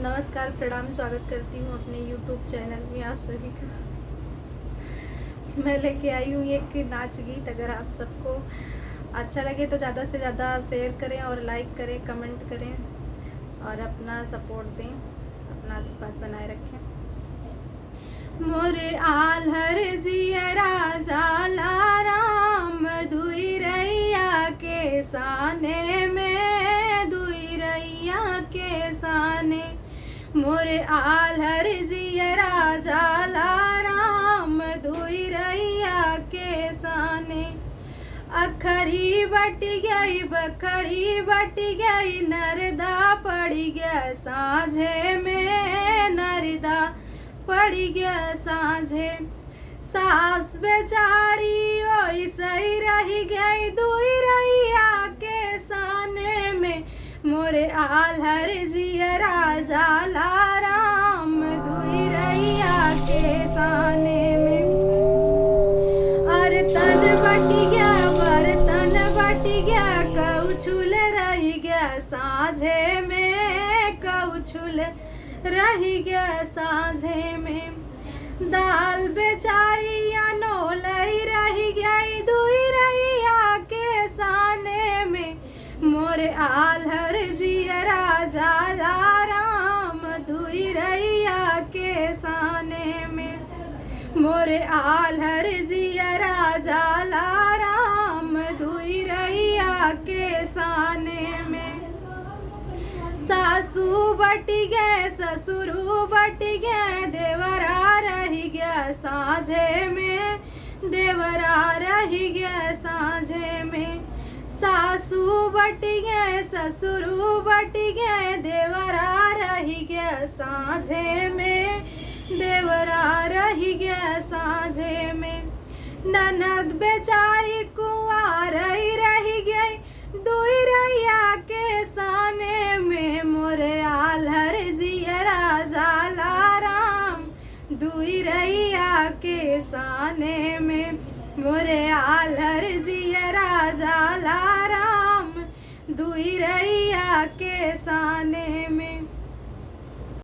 नमस्कार, प्रणाम, स्वागत करती हूँ अपने YouTube चैनल में आप सभी का। मैं लेके आई हूँ एक नाच गीत। अगर आप सबको अच्छा लगे तो ज़्यादा से ज़्यादा शेयर करें और लाइक करें, कमेंट करें और अपना सपोर्ट दें, अपना आशीर्वाद बनाए रखें। मोरे आल्हर जिया राजा राम दुई रैया के साने में, दुई रैया के साने। मोरे आल्हर जिया राजा राम दुई रैया के साने। अखरी बट गई बखरी बट गई, नरदा पड़ गया साझे में, नरदा पड़ गया साझे। सास बेचारी ओइसे ही रही गई दुई रैया के साने में। मोरे आल्हर जिया राजा राम दुई रैया के साने में। और तन बट गया बर्तन बट गया, कौछुल रह गया साझे में, कौछुल रह गया साझे में। दाल बेचारी अनोलई रह गई दुई रैया के साने में। मोरे आल्हर जिया राजा राम दुई रैया के साने में। मोरे आल्हर जिया राजा राम दुई रैया के साने में। सासू बट गए ससुरु बट गए, देवरा रह गया साझे में, देवरा रह गया साझे में। सासू बट गए ससुरु बट गए, देवरा रह गया साझे में, देवरा रह गया साझे में। ननद बेचारी कुंवार रह गई दुई रैया के साने में। मोरे आल्हर जिया राजा राम दुई रैया के साने में। मोरे आल्हर जिया राजा राम दुई रैया के साने में।